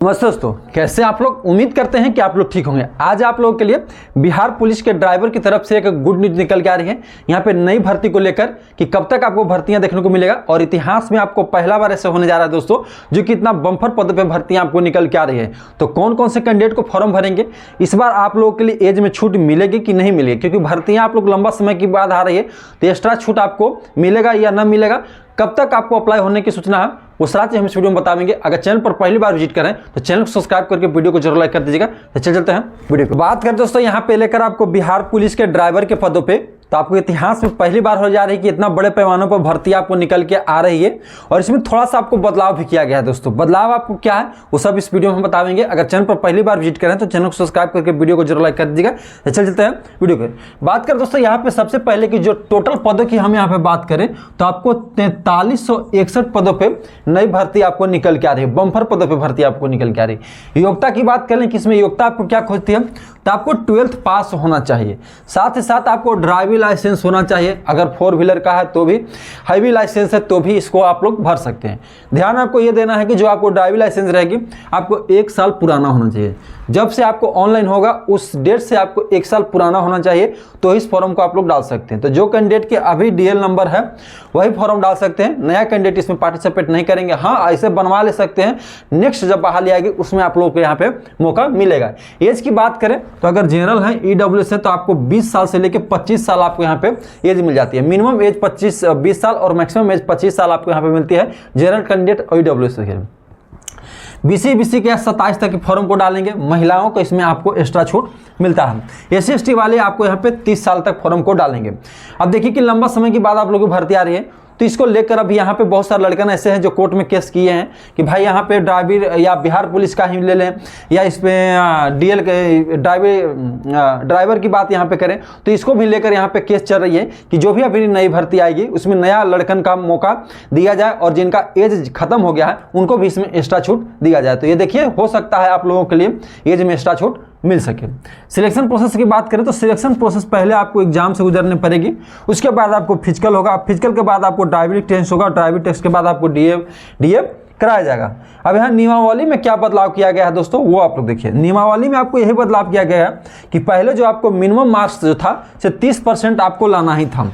नमस्ते दोस्तों, कैसे आप लोग। उम्मीद करते हैं कि आप लोग ठीक होंगे। आज आप लोगों के लिए बिहार पुलिस के ड्राइवर की तरफ से एक गुड न्यूज निकल के आ रही है यहाँ पे नई भर्ती को लेकर कि कब तक आपको भर्तियां देखने को मिलेगा और इतिहास में आपको पहला बार ऐसे होने जा रहा है दोस्तों, जो कि इतना बम्पर पद पे भर्तियां आपको निकल के आ रही है। तो कौन कौन से कैंडिडेट को फॉर्म भरेंगे, इस बार आप लोगों के लिए एज में छूट मिलेगी कि नहीं मिलेगी, क्योंकि भर्तियां आप लोग लंबा समय के बाद आ रही है तो एक्स्ट्रा छूट आपको मिलेगा या न मिलेगा, कब तक आपको अप्लाई होने की सूचना है वो सारा चीज हम इस वीडियो में बताएंगे। अगर चैनल पर पहली बार विजिट करें तो चैनल को सब्सक्राइब करके वीडियो को जरूर लाइक कर दीजिएगा। तो चलते हैं वीडियो पे। बात करें दोस्तों यहाँ पे लेकर आपको बिहार पुलिस के ड्राइवर के पदों पे, तो आपको इतिहास में पहली बार हो जा रही है कि इतना बड़े पैमानों पर भर्ती आपको निकल के आ रही है और इसमें थोड़ा सा आपको बदलाव भी किया गया है। दोस्तों बदलाव आपको क्या है वो सब इस वीडियो में हम बताएंगे। अगर चैनल पर पहली बार विजिट करें तो चैनल को सब्सक्राइब करके वीडियो को जरूर लाइक कर दीजिएगा। चलते हैं वीडियो पे। बात करें दोस्तों यहाँ पे सबसे पहले की जो टोटल पदों की हम यहाँ पे बात करें तो आपको 4361 पदों पे नई भर्ती आपको निकल के आ रही है, बम्पर पदों पे भर्ती आपको निकल के आ रही है। योग्यता की बात करें कि इसमें योग्यता आपको क्या खोजती है, तो आपको 12th पास होना चाहिए, साथ ही साथ आपको ड्राइविंग लाइसेंस होना चाहिए। अगर 4 व्हीलर का है तो भी, हैवी लाइसेंस है तो भी इसको आप लोग भर सकते हैं। ध्यान आपको ये देना है कि जो आपको ड्राइविंग लाइसेंस रहेगी आपको 1 साल पुराना होना चाहिए। जब से आपको ऑनलाइन होगा उस डेट से आपको 1 साल पुराना होना चाहिए, तो इस फॉर्म को आप लोग डाल सकते हैं। तो जो कैंडिडेट के अभी डीएल नंबर है वही फॉर्म डाल सकते हैं, नया कैंडिडेट इसमें पार्टिसिपेट नहीं करेंगे। हाँ, ऐसे बनवा ले सकते हैं, नेक्स्ट जब बहाली आएगी उसमें आप लोगों को यहाँ पे मौका मिलेगा। एज की बात करें तो अगर जनरल है, ईडब्ल्यूएस है, तो आपको 20 साल से लेकर 25 साल आपको यहाँ पे एज मिल जाती है। मिनिमम एज 20 साल और मैक्सिमम एज 25 साल आपको यहाँ पे मिलती है जनरल कैंडिडेट और ईडब्ल्यूएस के। बीसी के 27 तक के फॉर्म को डालेंगे। महिलाओं को इसमें आपको एक्स्ट्रा छूट मिलता है। SC/ST वाले आपको यहाँ पे 30 साल तक फॉर्म को डालेंगे। अब देखिए कि लंबा समय के बाद आप लोगों की भर्ती आ रही है, तो इसको लेकर अभी यहाँ पे बहुत सारे लड़कन ऐसे हैं जो कोर्ट में केस किए हैं कि भाई यहाँ पे ड्राइवर या बिहार पुलिस का ही ले लें या इस पे डीएल के ड्राइवर की बात यहाँ पे करें, तो इसको भी लेकर यहाँ पे केस चल रही है कि जो भी अभी नई भर्ती आएगी उसमें नया लड़कन का मौका दिया जाए और जिनका एज खत्म हो गया है उनको भी इसमें एक्स्ट्रा छूट दिया जाए। तो ये देखिए, हो सकता है आप लोगों के लिए एज में एक्स्ट्रा छूट मिल सके। सिलेक्शन प्रोसेस की बात करें तो सिलेक्शन प्रोसेस पहले आपको एग्जाम से गुजरने पड़ेगी, उसके बाद आपको फिजिकल होगा, फिजिकल के बाद आपको ड्राइविंग टेस्ट होगा, ड्राइविंग टेस्ट के बाद आपको डीए कराया जाएगा। अब यहाँ नियमावली में क्या बदलाव किया गया है दोस्तों, वो आप लोग देखिए। नियमावली में आपको यही बदलाव किया गया है कि पहले जो आपको मिनिमम मार्क्स जो था से 30% आपको लाना ही था,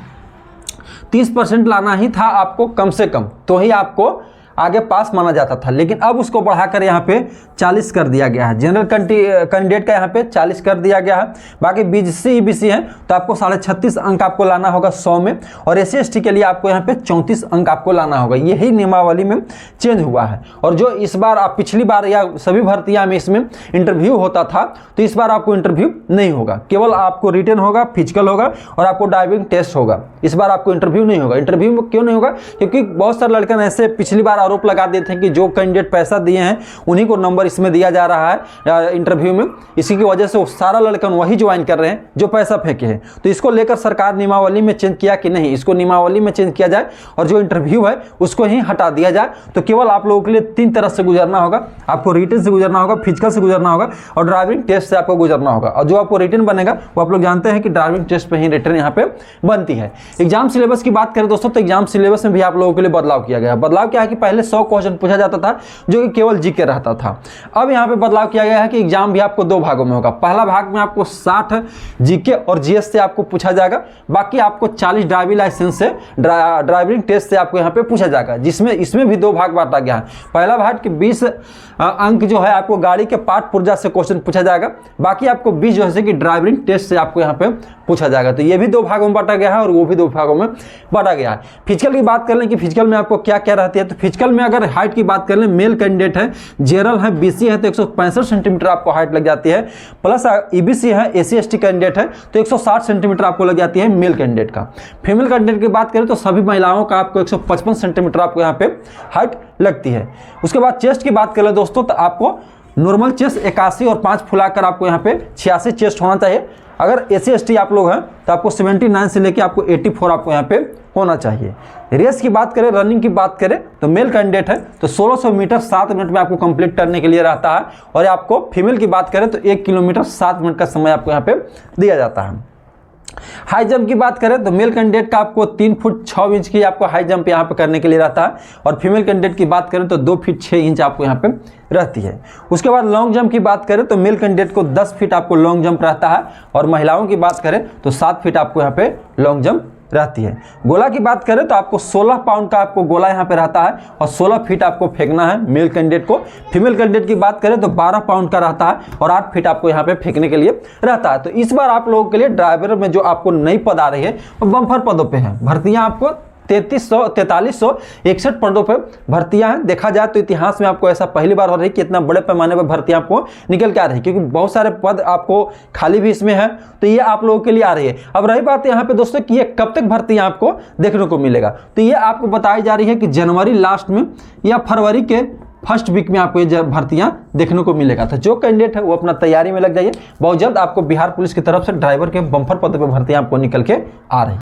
30% लाना ही था आपको कम से कम, तो ही आपको आगे पास माना जाता था। लेकिन अब उसको बढ़ाकर यहाँ पे 40 कर दिया गया है। जनरल कैंडिडेट का यहाँ पे 40 कर दिया गया है। बाकी BC EBC है तो आपको 36.5 अंक आपको लाना होगा 100 में, और SC/ST के लिए आपको यहाँ पे 34 अंक आपको लाना होगा। यही नियमावली में चेंज हुआ है। और जो इस बार आप पिछली बार या सभी भर्तियां में इसमें इंटरव्यू होता था, तो इस बार आपको इंटरव्यू नहीं होगा, केवल आपको रिटन होगा, फिजिकल होगा और आपको ड्राइविंग टेस्ट होगा। इस बार आपको इंटरव्यू नहीं होगा। इंटरव्यू क्यों नहीं होगा, क्योंकि बहुत सारे लड़के ऐसे पिछली बार आरोप लगा देते हैं कि जो कैंडिडेट पैसा दिए हैं उन्हीं को नंबर इसमें दिया जा रहा है इंटरव्यू में। इसी की वजह से सारा लड़कन वही ज्वाइन कर रहे हैं जो पैसा फेंके हैं। तो इसको लेकर सरकार नियमावली में चेंज किया कि नहीं, इसको नियमावली में चेंज किया जाए और जो इंटरव्यू है उसको ही हटा दिया जाए। तो केवल आप लोगों के लिए 3 तरह से गुजरना होगा। आपको रिटन से गुजरना होगा, फिजिकल से गुजरना होगा और ड्राइविंग टेस्ट से आपको गुजरना होगा। और जो आपको रिटन बनेगा वो आप लोग जानते हैं कि ड्राइविंग टेस्ट पे ही रिटन यहाँ पे बनती है। एग्जाम सिलेबस की बात करें दोस्तों, तो एग्जाम सिलेबस में भी आप लोगों के लिए बदलाव किया गया। बदलाव क्या है कि पहले 100 क्वेश्चन पूछा जाता था जो कि केवल जीके रहता था। अब यहाँ पे बदलाव किया गया है कि एग्जाम भी आपको 2 भागों में होगा। पहला भाग में आपको 60 जीके और जीएस से आपको पूछा जाएगा, बाकी आपको 40 ड्राइविंग लाइसेंस से ड्राइविंग टेस्ट से आपको यहाँ पे पूछा जाएगा, जिसमें इसमें भी 2 भाग बांटा गया है। पहला भाग कि 20 अंक जो है आपको गाड़ी के पार्ट पुर्जा से क्वेश्चन पूछा जाएगा, बाकी आपको 20 जो है कि ड्राइविंग टेस्ट से आपको यहाँ पे पूछा जाएगा। तो ये भी 2 भागों में बांटा गया है और वो भी 2 भागों में बांटा गया है। फिजिकल की बात कर लें कि फिजिकल में आपको क्या क्या रहती है, तो फिजिकल में अगर हाइट की बात कर लें, मेल कैंडिडेट है, जनरल है, BC है तो 165 सेंटीमीटर आपको हाइट लग जाती है, प्लस EBC है, SC/ST कैंडिडेट है तो 160 सेंटीमीटर आपको लग जाती है मेल कैंडिडेट का। फीमेल कैंडिडेट की बात करें तो सभी महिलाओं का आपको 155 सेंटीमीटर आपको यहाँ पे हाइट लगती है। उसके बाद चेस्ट की बात करें दोस्तों, तो आपको नॉर्मल चेस्ट 81 और 5 फुलाकर आपको यहाँ पे 86 चेस्ट होना चाहिए। अगर SC/ST आप लोग हैं तो आपको 79 से लेके आपको 84 आपको यहाँ पे होना चाहिए। रेस की बात करें, रनिंग की बात करें तो मेल कैंडिडेट है तो 1600 मीटर 7 मिनट में आपको कंप्लीट करने के लिए रहता है, और आपको फीमेल की बात करें तो 1 किलोमीटर 7 मिनट का समय आपको यहाँ पे दिया जाता है। हाई जंप की बात करें तो मेल कैंडिडेट का आपको 3 फुट 6 इंच की आपको हाई जंप यहाँ पे करने के लिए रहता है, और फीमेल कैंडिडेट की बात करें तो 2 फीट 6 इंच आपको यहाँ पे रहती है। उसके बाद लॉन्ग जंप की बात करें तो मेल कैंडिडेट को 10 फीट आपको लॉन्ग जंप रहता है, और महिलाओं की बात करें तो 7 फीट आपको यहाँ पे लॉन्ग जंप रहती है। गोला की बात करें तो आपको 16 पाउंड का आपको गोला यहाँ पे रहता है, और 16 फीट आपको फेंकना है मेल कैंडिडेट को। फीमेल कैंडिडेट की बात करें तो 12 पाउंड का रहता है, और 8 फीट आपको यहाँ पे फेंकने के लिए रहता है। तो इस बार आप लोगों के लिए ड्राइवर में जो आपको नई पद आ रही है वो बम्पर पदों पे है। भर्तियां आपको 4361 पदों पर भर्तियां हैं। देखा जाए तो इतिहास में आपको ऐसा पहली बार हो रही है कि इतना बड़े पैमाने पर भर्तियां आपको निकल के आ रही है, क्योंकि बहुत सारे पद आपको खाली भी इसमें है, तो ये आप लोगों के लिए आ रही है। अब रही बात यहाँ पे दोस्तों कि ये कब तक भर्तियां आपको देखने को मिलेगा, तो ये आपको बताई जा रही है कि जनवरी लास्ट में या फरवरी के फर्स्ट वीक में आपको ये भर्तियां देखने को मिलेगा। तो जो कैंडिडेट है वो अपना तैयारी में लग जाइए, बहुत जल्द आपको बिहार पुलिस की तरफ से ड्राइवर के बम्पर पद पर भर्तियां आपको निकल के आ रही है।